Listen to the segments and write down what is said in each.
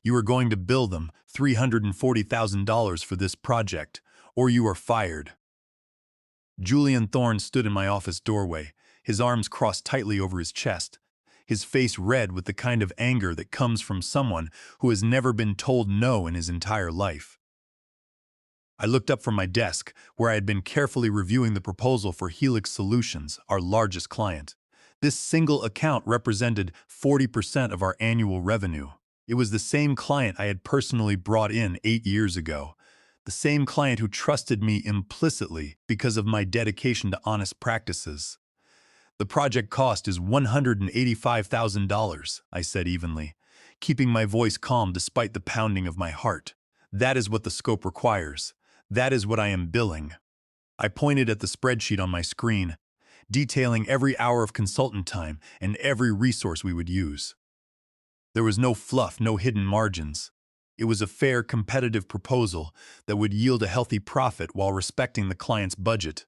You are going to bill them $340,000 for this project, or you are fired." Julian Thorne stood in my office doorway, his arms crossed tightly over his chest, his face red with the kind of anger that comes from someone who has never been told no in his entire life. I looked up from my desk, where I had been carefully reviewing the proposal for Helix Solutions, our largest client. This single account represented 40% of our annual revenue. It was the same client I had personally brought in 8 years ago, the same client who trusted me implicitly because of my dedication to honest practices. "The project cost is $185,000, I said evenly, keeping my voice calm despite the pounding of my heart. "That is what the scope requires. That is what I am billing." I pointed at the spreadsheet on my screen, detailing every hour of consultant time and every resource we would use. There was no fluff, no hidden margins. It was a fair, competitive proposal that would yield a healthy profit while respecting the client's budget.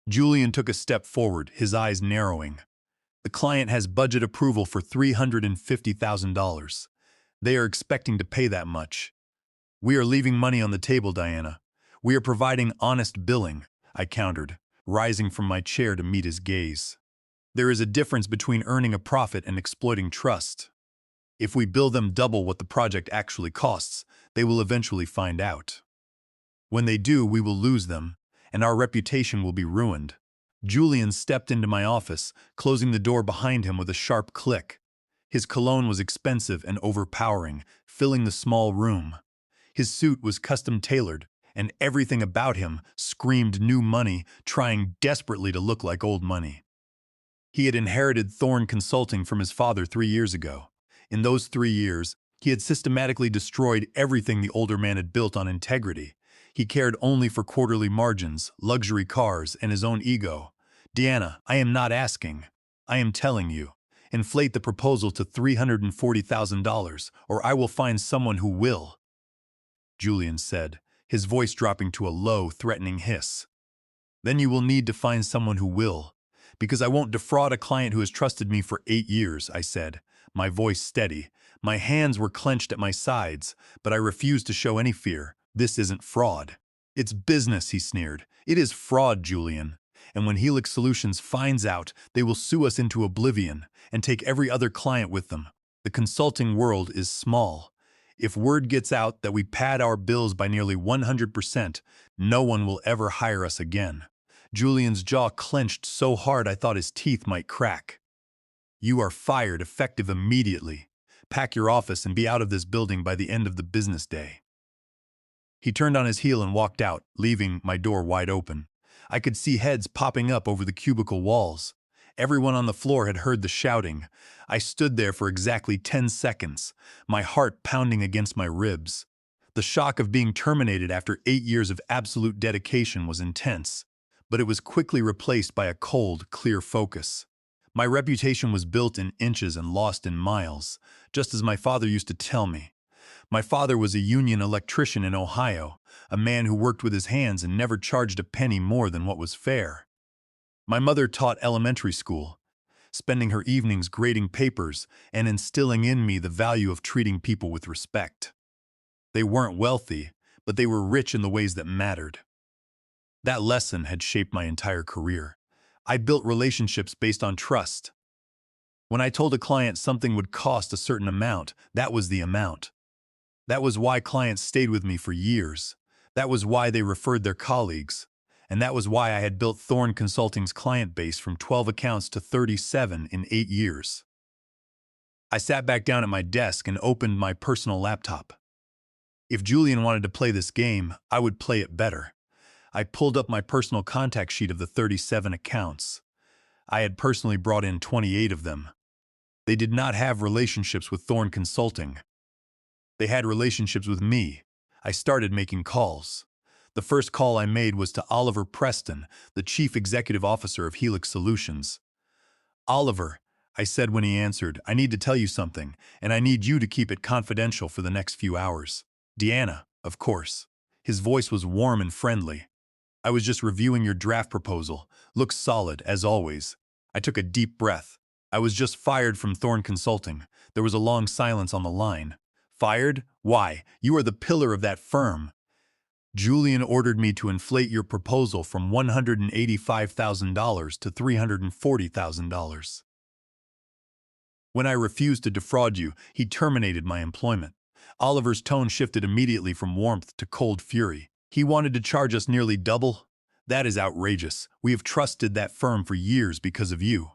Julian took a step forward, his eyes narrowing. "The client has budget approval for $350,000. They are expecting to pay that much. We are leaving money on the table, Diana. We are providing honest billing," I countered, rising from my chair to meet his gaze. "There is a difference between earning a profit and exploiting trust. If we bill them double what the project actually costs, they will eventually find out. When they do, we will lose them, and our reputation will be ruined." Julian stepped into my office, closing the door behind him with a sharp click. His cologne was expensive and overpowering, filling the small room. His suit was custom-tailored, and everything about him screamed new money, trying desperately to look like old money. He had inherited Thorne Consulting from his father 3 years ago. In those 3 years, he had systematically destroyed everything the older man had built on integrity. He cared only for quarterly margins, luxury cars, and his own ego. "Diana, I am not asking. I am telling you. Inflate the proposal to $340,000, or I will find someone who will," Julian said, his voice dropping to a low, threatening hiss. "Then you will need to find someone who will, because I won't defraud a client who has trusted me for 8 years, I said, my voice steady. My hands were clenched at my sides, but I refused to show any fear. "This isn't fraud. It's business," he sneered. "It is fraud, Julian. And when Helix Solutions finds out, they will sue us into oblivion and take every other client with them. The consulting world is small. If word gets out that we pad our bills by nearly 100%, no one will ever hire us again." Julian's jaw clenched so hard I thought his teeth might crack. "You are fired, effective immediately. Pack your office and be out of this building by the end of the business day." He turned on his heel and walked out, leaving my door wide open. I could see heads popping up over the cubicle walls. Everyone on the floor had heard the shouting. I stood there for exactly 10 seconds, my heart pounding against my ribs. The shock of being terminated after 8 years of absolute dedication was intense, but it was quickly replaced by a cold, clear focus. My reputation was built in inches and lost in miles, just as my father used to tell me. My father was a union electrician in Ohio, a man who worked with his hands and never charged a penny more than what was fair. My mother taught elementary school, spending her evenings grading papers and instilling in me the value of treating people with respect. They weren't wealthy, but they were rich in the ways that mattered. That lesson had shaped my entire career. I built relationships based on trust. When I told a client something would cost a certain amount, that was the amount. That was why clients stayed with me for years. That was why they referred their colleagues. And that was why I had built Thorne Consulting's client base from 12 accounts to 37 in 8 years. I sat back down at my desk and opened my personal laptop. If Julian wanted to play this game, I would play it better. I pulled up my personal contact sheet of the 37 accounts. I had personally brought in 28 of them. They did not have relationships with Thorne Consulting. They had relationships with me. I started making calls. The first call I made was to Oliver Preston, the Chief Executive Officer of Helix Solutions. "Oliver," I said when he answered, "I need to tell you something, and I need you to keep it confidential for the next few hours." "Deanna, of course." His voice was warm and friendly. "I was just reviewing your draft proposal. Looks solid, as always." I took a deep breath. I was just fired from Thorne Consulting. There was a long silence on the line. Fired? Why? You are the pillar of that firm. Julian ordered me to inflate your proposal from $185,000 to $340,000. When I refused to defraud you, he terminated my employment. Oliver's tone shifted immediately from warmth to cold fury. He wanted to charge us nearly double? That is outrageous. We have trusted that firm for years because of you.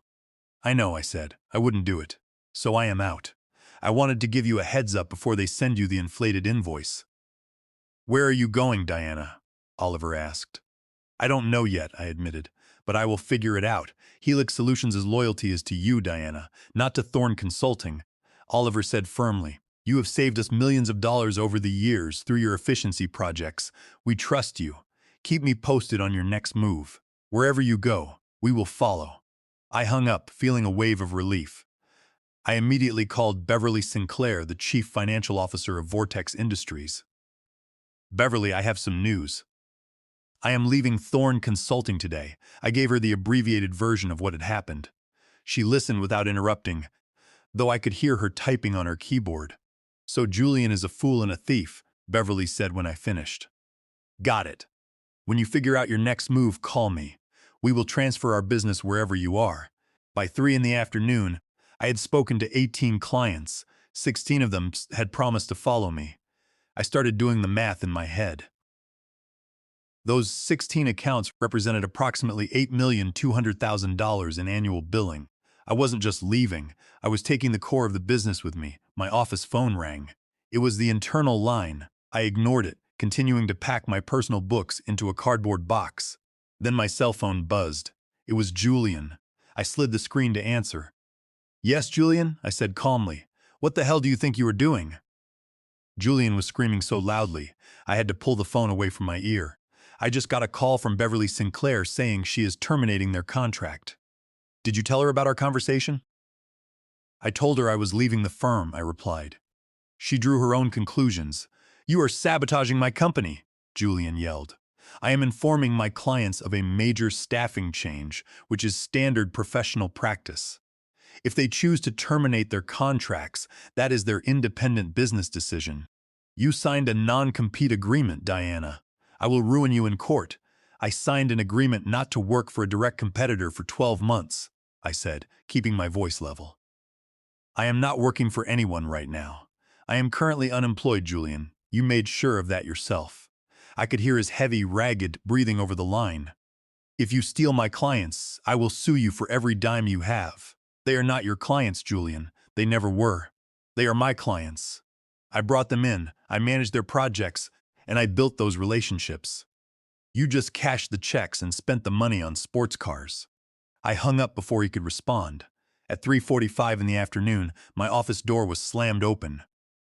I know, I said. I wouldn't do it. So I am out. I wanted to give you a heads up before they send you the inflated invoice. Where are you going, Diana? Oliver asked. I don't know yet, I admitted, but I will figure it out. Helix Solutions' loyalty is to you, Diana, not to Thorne Consulting. Oliver said firmly. You have saved us millions of dollars over the years through your efficiency projects. We trust you. Keep me posted on your next move. Wherever you go, we will follow. I hung up, feeling a wave of relief. I immediately called Beverly Sinclair, the chief financial officer of Vortex Industries. Beverly, I have some news. I am leaving Thorne Consulting today. I gave her the abbreviated version of what had happened. She listened without interrupting, though I could hear her typing on her keyboard. So Julian is a fool and a thief, Beverly said when I finished. Got it. When you figure out your next move, call me. We will transfer our business wherever you are. By 3 in the afternoon, I had spoken to 18 clients. 16 of them had promised to follow me. I started doing the math in my head. Those 16 accounts represented approximately $8,200,000 in annual billing. I wasn't just leaving, I was taking the core of the business with me. My office phone rang. It was the internal line. I ignored it, continuing to pack my personal books into a cardboard box. Then my cell phone buzzed. It was Julian. I slid the screen to answer. Yes, Julian, I said calmly. What the hell do you think you were doing? Julian was screaming so loudly, I had to pull the phone away from my ear. I just got a call from Beverly Sinclair saying she is terminating their contract. Did you tell her about our conversation? I told her I was leaving the firm, I replied. She drew her own conclusions. You are sabotaging my company, Julian yelled. I am informing my clients of a major staffing change, which is standard professional practice. If they choose to terminate their contracts, that is their independent business decision. You signed a non-compete agreement, Diana. I will ruin you in court. I signed an agreement not to work for a direct competitor for 12 months, I said, keeping my voice level. I am not working for anyone right now. I am currently unemployed, Julian. You made sure of that yourself. I could hear his heavy, ragged breathing over the line. If you steal my clients, I will sue you for every dime you have. They are not your clients, Julian. They never were. They are my clients. I brought them in, I managed their projects, and I built those relationships. You just cashed the checks and spent the money on sports cars. I hung up before he could respond. At 3:45 in the afternoon, my office door was slammed open.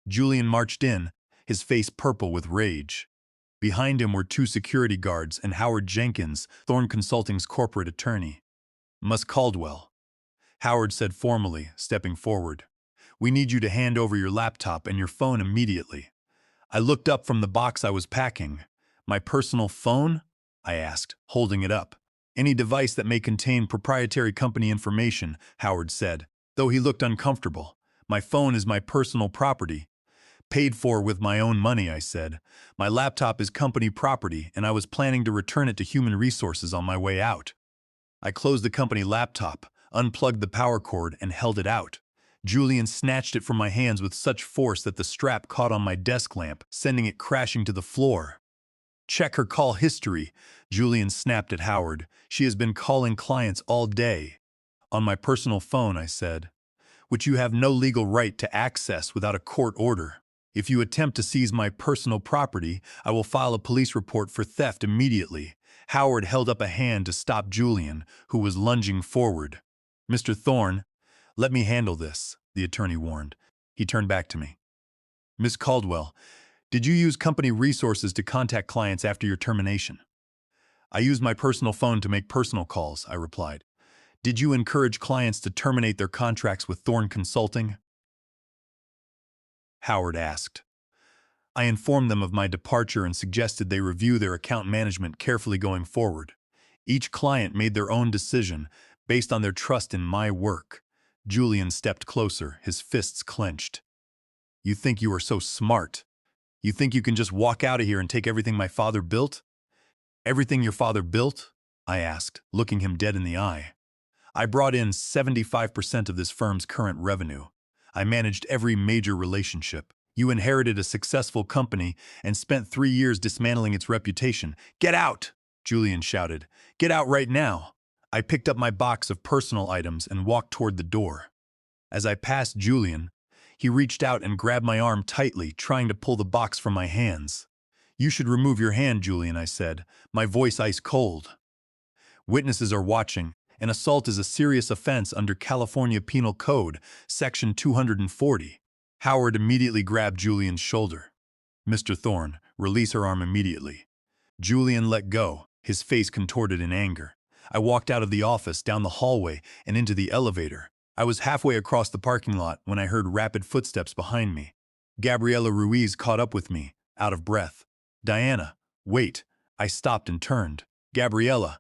Julian marched in, his face purple with rage. Behind him were 2 security guards and Howard Jenkins, Thorne Consulting's corporate attorney. Ms. Caldwell, Howard said formally, stepping forward. We need you to hand over your laptop and your phone immediately. I looked up from the box I was packing. My personal phone? I asked, holding it up. Any device that may contain proprietary company information, Howard said, though he looked uncomfortable. My phone is my personal property. Paid for with my own money, I said. My laptop is company property, and I was planning to return it to Human Resources on my way out. I closed the company laptop, unplugged the power cord, and held it out. Julian snatched it from my hands with such force that the strap caught on my desk lamp, sending it crashing to the floor. Check her call history, Julian snapped at Howard. She has been calling clients all day. On my personal phone, I said, which you have no legal right to access without a court order. If you attempt to seize my personal property, I will file a police report for theft immediately. Howard held up a hand to stop Julian, who was lunging forward. Mr. Thorne, let me handle this, the attorney warned. He turned back to me. Miss Caldwell, did you use company resources to contact clients after your termination? I used my personal phone to make personal calls, I replied. Did you encourage clients to terminate their contracts with Thorne Consulting? Howard asked. I informed them of my departure and suggested they review their account management carefully going forward. Each client made their own decision based on their trust in my work. Julian stepped closer, his fists clenched. You think you are so smart. You think you can just walk out of here and take everything my father built? Everything your father built? I asked, looking him dead in the eye. I brought in 75% of this firm's current revenue. I managed every major relationship. You inherited a successful company and spent 3 years dismantling its reputation. Get out! Julian shouted. Get out right now! I picked up my box of personal items and walked toward the door. As I passed Julian, he reached out and grabbed my arm tightly, trying to pull the box from my hands. You should remove your hand, Julian, I said, my voice ice cold. Witnesses are watching. An assault is a serious offense under California Penal Code, Section 240. Howard immediately grabbed Julian's shoulder. Mr. Thorne, release her arm immediately. Julian let go, his face contorted in anger. I walked out of the office, down the hallway, and into the elevator. I was halfway across the parking lot when I heard rapid footsteps behind me. Gabriela Ruiz caught up with me, out of breath. Diana, wait. I stopped and turned. Gabriela,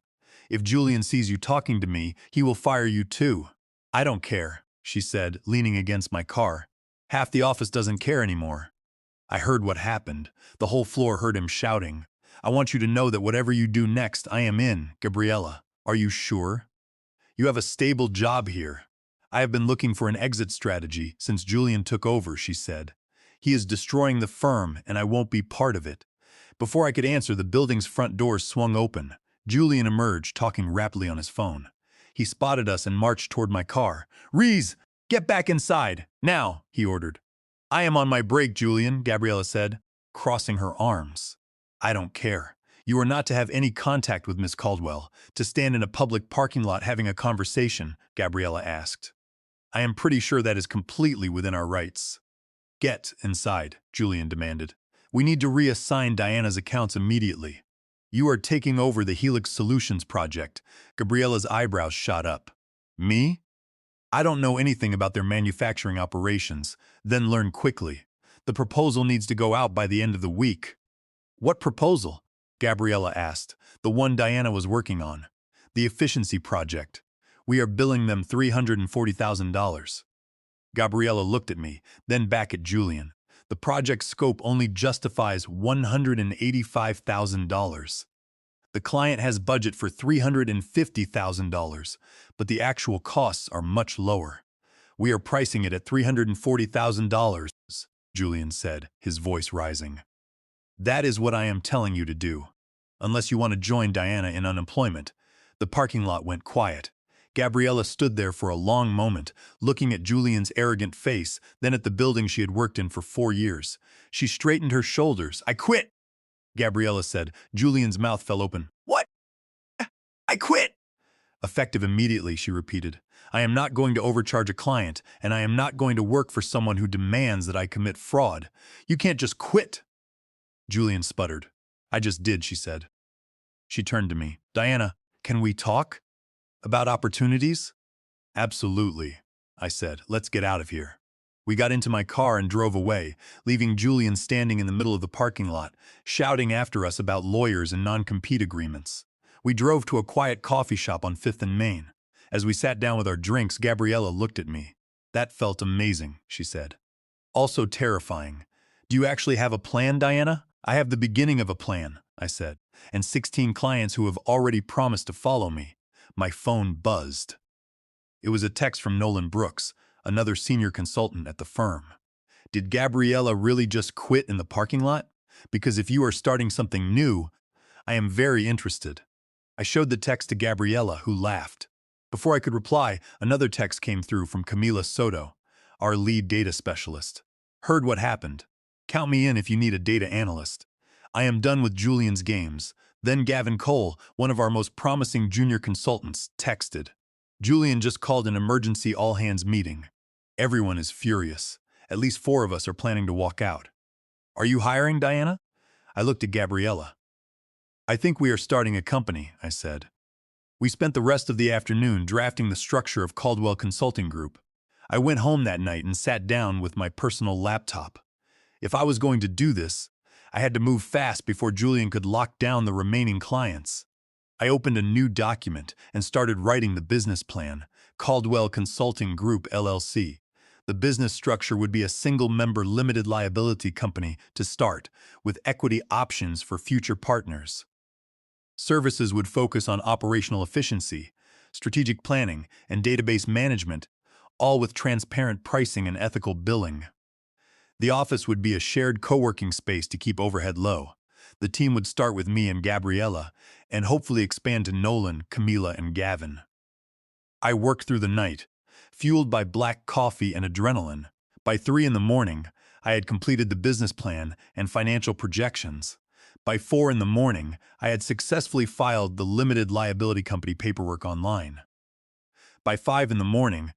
if Julian sees you talking to me, he will fire you too. I don't care, she said, leaning against my car. Half the office doesn't care anymore. I heard what happened. The whole floor heard him shouting. I want you to know that whatever you do next, I am in. Gabriela, are you sure? You have a stable job here. I have been looking for an exit strategy since Julian took over, she said. He is destroying the firm, and I won't be part of it. Before I could answer, the building's front doors swung open. Julian emerged, talking rapidly on his phone. He spotted us and marched toward my car. Rees, get back inside, now, he ordered. I am on my break, Julian, Gabriela said, crossing her arms. I don't care. You are not to have any contact with Miss Caldwell, to stand in a public parking lot having a conversation, Gabriela asked. I am pretty sure that is completely within our rights. Get inside, Julian demanded. We need to reassign Diana's accounts immediately. You are taking over the Helix Solutions project. Gabriela's eyebrows shot up. Me? I don't know anything about their manufacturing operations, then learn quickly. The proposal needs to go out by the end of the week. What proposal? Gabriela asked. The one Diana was working on. The efficiency project. We are billing them $340,000. Gabriela looked at me, then back at Julian. The project scope only justifies $185,000. The client has budget for $350,000, but the actual costs are much lower. We are pricing it at $340,000, Julian said, his voice rising. That is what I am telling you to do. Unless you want to join Diana in unemployment. The parking lot went quiet. Gabriela stood there for a long moment, looking at Julian's arrogant face, then at the building she had worked in for 4 years. She straightened her shoulders. I quit, Gabriela said. Julian's mouth fell open. What? I quit! Effective immediately, she repeated. I am not going to overcharge a client, and I am not going to work for someone who demands that I commit fraud. You can't just quit. Julian sputtered. I just did, she said. She turned to me. Diana, can we talk? About opportunities? Absolutely, I said. Let's get out of here. We got into my car and drove away, leaving Julian standing in the middle of the parking lot, shouting after us about lawyers and non-compete agreements. We drove to a quiet coffee shop on 5th and Main. As we sat down with our drinks, Gabriela looked at me. That felt amazing, she said. Also terrifying. Do you actually have a plan, Diana? I have the beginning of a plan, I said, and 16 clients who have already promised to follow me. My phone buzzed. It was a text from Nolan Brooks, another senior consultant at the firm. Did Gabriela really just quit in the parking lot? Because if you are starting something new, I am very interested. I showed the text to Gabriela, who laughed. Before I could reply, another text came through from Camila Soto, our lead data specialist. Heard what happened. Count me in if you need a data analyst. I am done with Julian's games. Then Gavin Cole, one of our most promising junior consultants, texted. Julian just called an emergency all-hands meeting. Everyone is furious. At least 4 of us are planning to walk out. Are you hiring, Diana? I looked at Gabriela. I think we are starting a company, I said. We spent the rest of the afternoon drafting the structure of Caldwell Consulting Group. I went home that night and sat down with my personal laptop. If I was going to do this, I had to move fast before Julian could lock down the remaining clients. I opened a new document and started writing the business plan, Caldwell Consulting Group LLC. The business structure would be a single-member limited liability company to start, with equity options for future partners. Services would focus on operational efficiency, strategic planning, and database management, all with transparent pricing and ethical billing. The office would be a shared co-working space to keep overhead low. The team would start with me and Gabriella, and hopefully expand to Nolan, Camila, and Gavin. I worked through the night, fueled by black coffee and adrenaline. By 3 in the morning, I had completed the business plan and financial projections. By 4 in the morning, I had successfully filed the limited liability company paperwork online. By 5 in the morning,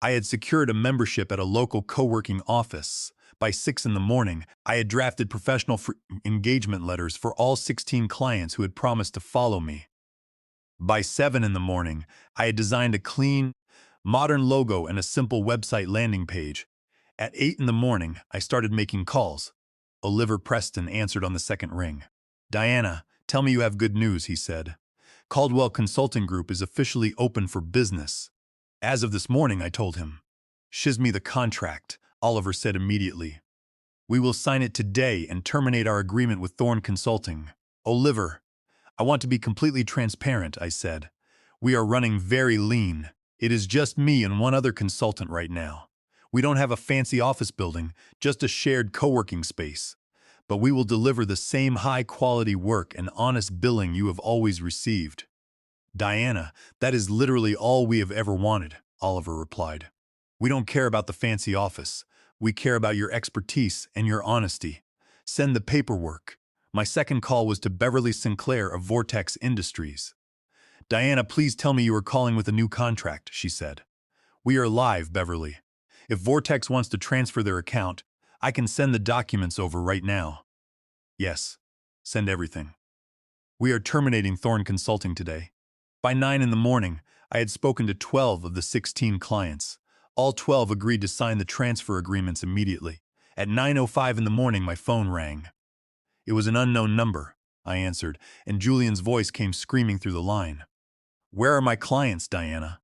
I had secured a membership at a local co-working office. By 6 in the morning, I had drafted professional engagement letters for all 16 clients who had promised to follow me. By 7 in the morning, I had designed a clean, modern logo and a simple website landing page. At 8 in the morning, I started making calls. Oliver Preston answered on the second ring. "Diana, tell me you have good news," he said. "Caldwell Consulting Group is officially open for business." "As of this morning," I told him. "Shiz me the contract," Oliver said immediately. "We will sign it today and terminate our agreement with Thorne Consulting." "Oliver, I want to be completely transparent," I said. "We are running very lean. It is just me and one other consultant right now. We don't have a fancy office building, just a shared co-working space. But we will deliver the same high-quality work and honest billing you have always received." "Diana, that is literally all we have ever wanted," Oliver replied. "We don't care about the fancy office. We care about your expertise and your honesty. Send the paperwork." My second call was to Beverly Sinclair of Vortex Industries. "Diana, please tell me you are calling with a new contract," she said. "We are live, Beverly. If Vortex wants to transfer their account, I can send the documents over right now." "Yes, send everything." "We are terminating Thorne Consulting today." By 9 in the morning, I had spoken to 12 of the 16 clients. All 12 agreed to sign the transfer agreements immediately. At 9:05 in the morning, my phone rang. It was an unknown number, I answered, and Julian's voice came screaming through the line. "Where are my clients, Diana?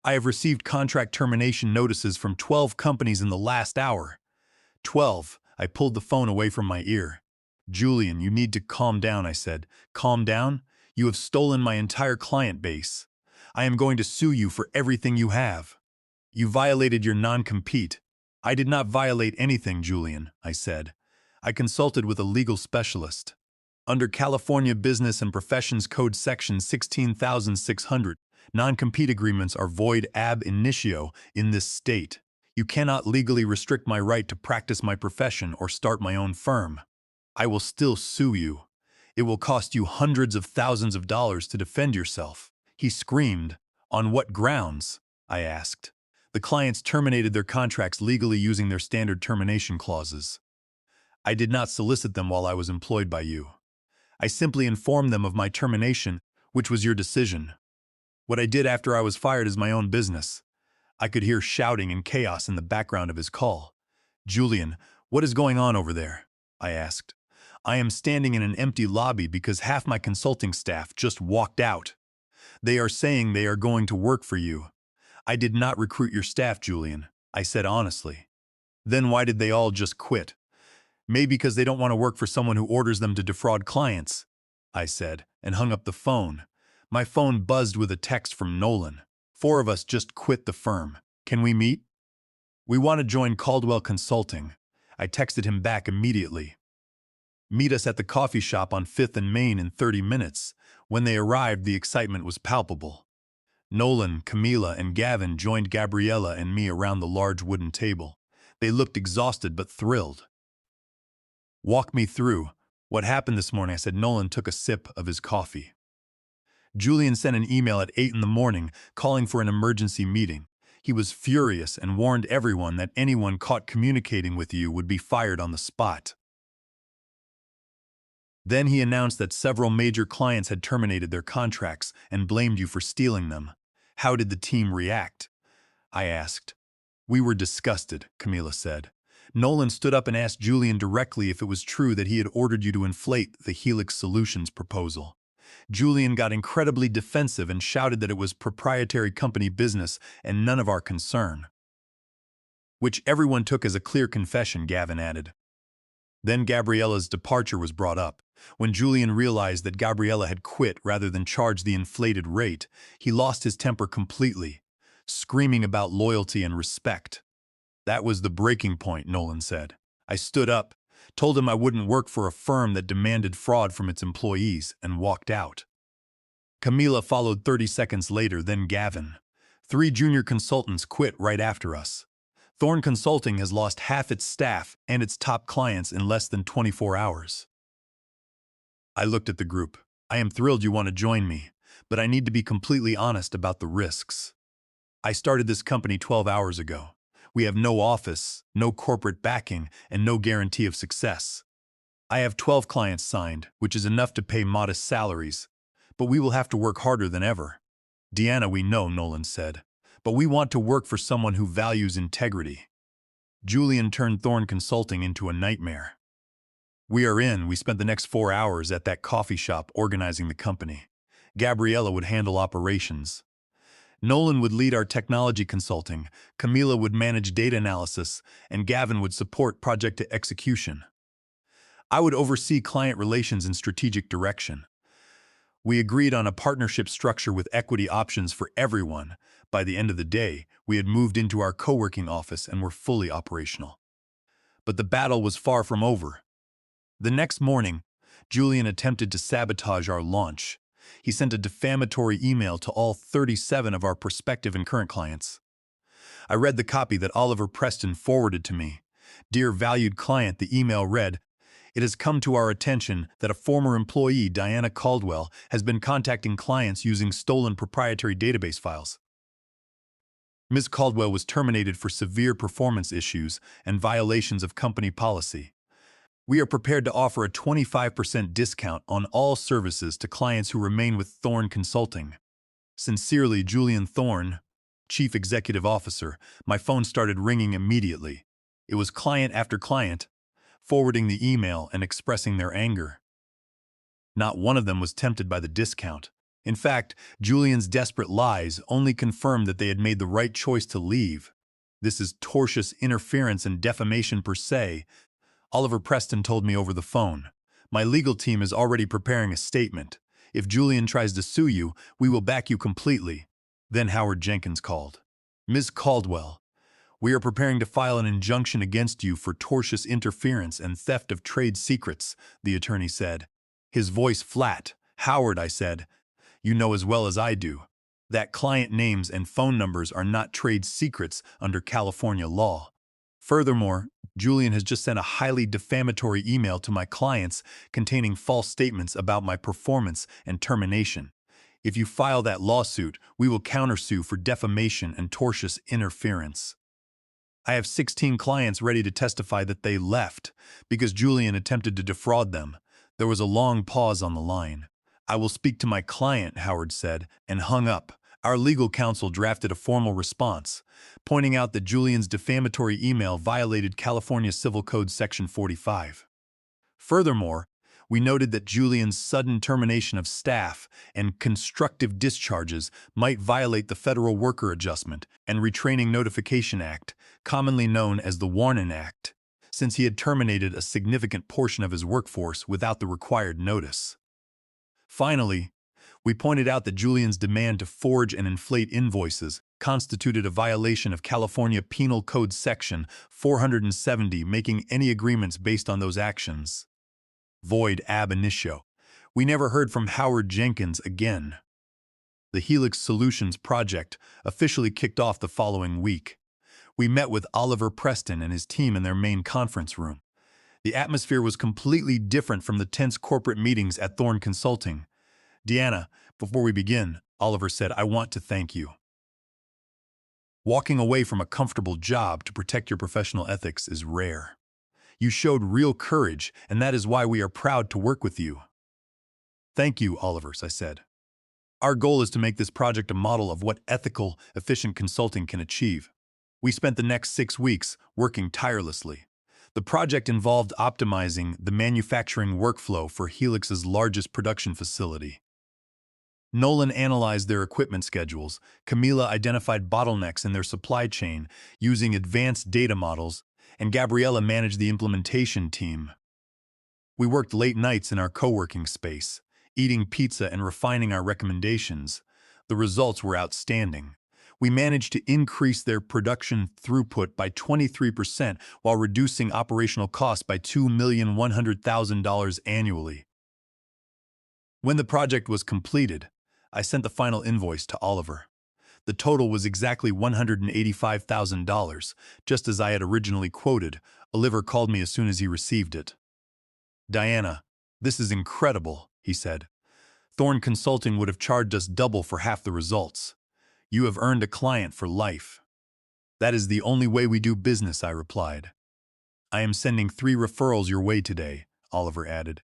I have received contract termination notices from 12 companies in the last hour." 12. I pulled the phone away from my ear. "Julian, you need to calm down," I said. "Calm down? You have stolen my entire client base. I am going to sue you for everything you have. You violated your non-compete." "I did not violate anything, Julian," I said. "I consulted with a legal specialist. Under California Business and Professions Code Section 16600, non-compete agreements are void ab initio in this state. You cannot legally restrict my right to practice my profession or start my own firm. I will still sue you. It will cost you hundreds of thousands of dollars to defend yourself." He screamed. "On what grounds?" I asked. "The clients terminated their contracts legally using their standard termination clauses. I did not solicit them while I was employed by you. I simply informed them of my termination, which was your decision. What I did after I was fired is my own business." I could hear shouting and chaos in the background of his call. "Julian, what is going on over there?" I asked. "I am standing in an empty lobby because half my consulting staff just walked out. They are saying they are going to work for you." "I did not recruit your staff, Julian," I said honestly. "Then why did they all just quit?" "Maybe because they don't want to work for someone who orders them to defraud clients," I said, and hung up the phone. My phone buzzed with a text from Nolan. "4 of us just quit the firm. Can we meet?" "We want to join Caldwell Consulting." I texted him back immediately. "Meet us at the coffee shop on 5th and Main in 30 minutes. When they arrived, the excitement was palpable. Nolan, Camila, and Gavin joined Gabriella and me around the large wooden table. They looked exhausted but thrilled. "Walk me through what happened this morning," I said. Nolan took a sip of his coffee. "Julian sent an email at 8 in the morning calling for an emergency meeting. He was furious and warned everyone that anyone caught communicating with you would be fired on the spot. Then he announced that several major clients had terminated their contracts and blamed you for stealing them. How did the team react?" I asked. "We were disgusted," Camila said. "Nolan stood up and asked Julian directly if it was true that he had ordered you to inflate the Helix Solutions proposal. Julian got incredibly defensive and shouted that it was proprietary company business and none of our concern." which everyone took as a clear confession, Gavin added. Then Gabriella's departure was brought up. When Julian realized that Gabriella had quit rather than charge the inflated rate, he lost his temper completely, screaming about loyalty and respect. That was the breaking point, Nolan said. I stood up, told him I wouldn't work for a firm that demanded fraud from its employees, and walked out. Camila followed 30 seconds later, then Gavin. 3 junior consultants quit right after us. Thorn Consulting has lost half its staff and its top clients in less than 24 hours. I looked at the group. I am thrilled you want to join me, but I need to be completely honest about the risks. I started this company 12 hours ago. We have no office, no corporate backing, and no guarantee of success. I have 12 clients signed, which is enough to pay modest salaries, but we will have to work harder than ever. Deanna, we know, Nolan said, but we want to work for someone who values integrity. Julian turned Thorn Consulting into a nightmare. We spent the next 4 hours at that coffee shop organizing the company. Gabriella would handle operations. Nolan would lead our technology consulting, Camila would manage data analysis, and Gavin would support project execution. I would oversee client relations and strategic direction. We agreed on a partnership structure with equity options for everyone. By the end of the day, we had moved into our co-working office and were fully operational. But the battle was far from over. The next morning, Julian attempted to sabotage our launch. He sent a defamatory email to all 37 of our prospective and current clients. I read the copy that Oliver Preston forwarded to me. Dear valued client, the email read, "It has come to our attention that a former employee, Diana Caldwell, has been contacting clients using stolen proprietary database files. Ms. Caldwell was terminated for severe performance issues and violations of company policy. We are prepared to offer a 25% discount on all services to clients who remain with Thorn Consulting. Sincerely, Julian Thorn, Chief Executive Officer." My phone started ringing immediately. It was client after client, forwarding the email and expressing their anger. Not one of them was tempted by the discount. In fact, Julian's desperate lies only confirmed that they had made the right choice to leave. This is tortious interference and defamation per se, Oliver Preston told me over the phone. My legal team is already preparing a statement. If Julian tries to sue you, we will back you completely. Then Howard Jenkins called. Ms. Caldwell, we are preparing to file an injunction against you for tortious interference and theft of trade secrets, the attorney said. His voice flat. Howard, I said, you know as well as I do that client names and phone numbers are not trade secrets under California law. Furthermore, Julian has just sent a highly defamatory email to my clients containing false statements about my performance and termination. If you file that lawsuit, we will countersue for defamation and tortious interference. I have 16 clients ready to testify that they left because Julian attempted to defraud them. There was a long pause on the line. I will speak to my client, Howard said, and hung up. Our legal counsel drafted a formal response, pointing out that Julian's defamatory email violated California Civil Code Section 45. Furthermore, we noted that Julian's sudden termination of staff and constructive discharges might violate the Federal Worker Adjustment and Retraining Notification Act, commonly known as the Warnin Act, since he had terminated a significant portion of his workforce without the required notice. Finally, we pointed out that Julian's demand to forge and inflate invoices constituted a violation of California Penal Code Section 470, making any agreements based on those actions void ab initio. We never heard from Howard Jenkins again. The Helix Solutions project officially kicked off the following week. We met with Oliver Preston and his team in their main conference room. The atmosphere was completely different from the tense corporate meetings at Thorn Consulting. Deanna, before we begin, Oliver said, I want to thank you. Walking away from a comfortable job to protect your professional ethics is rare. You showed real courage, and that is why we are proud to work with you. Thank you, Oliver, I said. Our goal is to make this project a model of what ethical, efficient consulting can achieve. We spent the next 6 weeks working tirelessly. The project involved optimizing the manufacturing workflow for Helix's largest production facility. Nolan analyzed their equipment schedules, Camila identified bottlenecks in their supply chain using advanced data models, and Gabriella managed the implementation team. We worked late nights in our co-working space, eating pizza and refining our recommendations. The results were outstanding. We managed to increase their production throughput by 23% while reducing operational costs by $2,100,000 annually. When the project was completed, I sent the final invoice to Oliver. The total was exactly $185,000, just as I had originally quoted. Oliver called me as soon as he received it. "Diana, this is incredible," he said. "Thorne Consulting would have charged us double for half the results. You have earned a client for life." "That is the only way we do business," I replied. "I am sending 3 referrals your way today," Oliver added.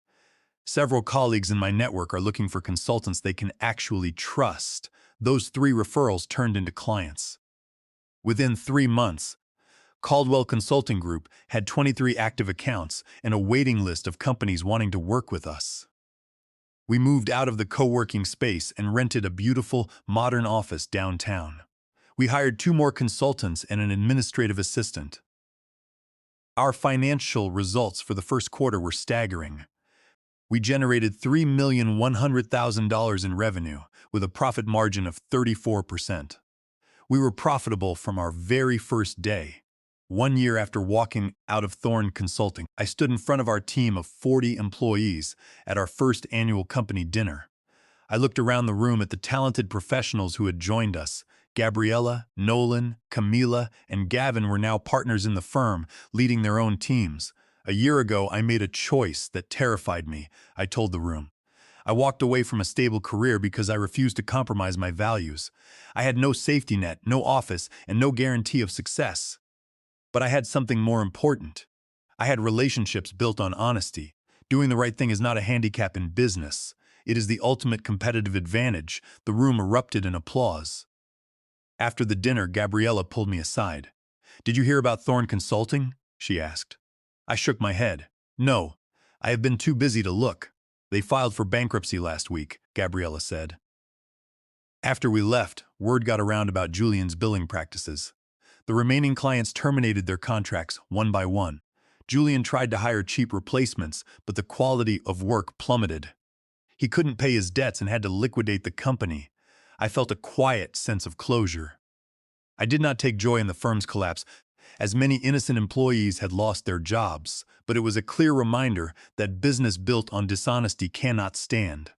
"Several colleagues in my network are looking for consultants they can actually trust." Those 3 referrals turned into clients. Within 3 months, Caldwell Consulting Group had 23 active accounts and a waiting list of companies wanting to work with us. We moved out of the co-working space and rented a beautiful, modern office downtown. We hired 2 more consultants and an administrative assistant. Our financial results for the first quarter were staggering. We generated $3,100,000 in revenue, with a profit margin of 34%. We were profitable from our very first day. 1 year after walking out of Thorne Consulting, I stood in front of our team of 40 employees at our first annual company dinner. I looked around the room at the talented professionals who had joined us. Gabriella, Nolan, Camila, and Gavin were now partners in the firm, leading their own teams. "A year ago, I made a choice that terrified me," I told the room. "I walked away from a stable career because I refused to compromise my values. I had no safety net, no office, and no guarantee of success. But I had something more important. I had relationships built on honesty. Doing the right thing is not a handicap in business. It is the ultimate competitive advantage." The room erupted in applause. After the dinner, Gabriella pulled me aside. "Did you hear about Thorne Consulting?" she asked. I shook my head. "No, I have been too busy to look. They filed for bankruptcy last week," Gabriella said. After we left, word got around about Julian's billing practices. The remaining clients terminated their contracts one by one. Julian tried to hire cheap replacements, but the quality of work plummeted. He couldn't pay his debts and had to liquidate the company. I felt a quiet sense of closure. I did not take joy in the firm's collapse, as many innocent employees had lost their jobs, but it was a clear reminder that business built on dishonesty cannot stand.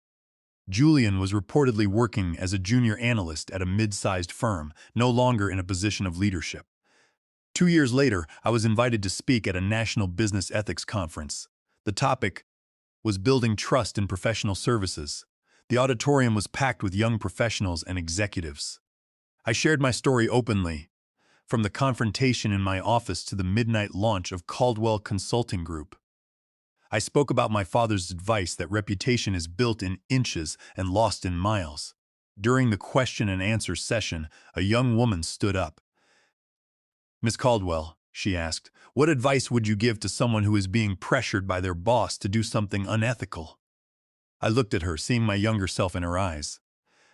Julian was reportedly working as a junior analyst at a mid-sized firm, no longer in a position of leadership. 2 years later, I was invited to speak at a national business ethics conference. The topic was building trust in professional services. The auditorium was packed with young professionals and executives. I shared my story openly, from the confrontation in my office to the midnight launch of Caldwell Consulting Group. I spoke about my father's advice that reputation is built in inches and lost in miles. During the question and answer session, a young woman stood up. "Miss Caldwell," she asked, "what advice would you give to someone who is being pressured by their boss to do something unethical?" I looked at her, seeing my younger self in her eyes.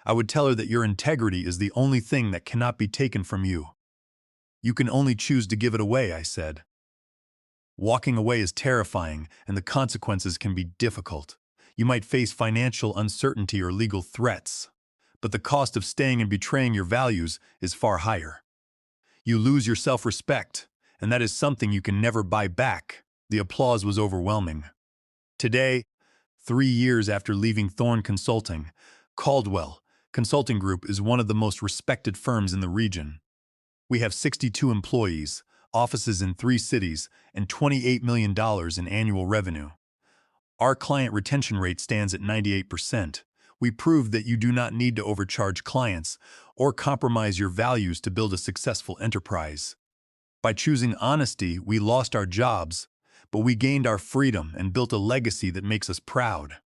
"I would tell her that your integrity is the only thing that cannot be taken from you. You can only choose to give it away," I said. "Walking away is terrifying, and the consequences can be difficult. You might face financial uncertainty or legal threats, but the cost of staying and betraying your values is far higher. You lose your self-respect, and that is something you can never buy back." The applause was overwhelming. Today, 3 years after leaving Thorne Consulting, Caldwell Consulting Group is one of the most respected firms in the region. We have 62 employees, offices in 3 cities, and $28 million in annual revenue. Our client retention rate stands at 98%. We proved that you do not need to overcharge clients or compromise your values to build a successful enterprise. By choosing honesty, we lost our jobs, but we gained our freedom and built a legacy that makes us proud.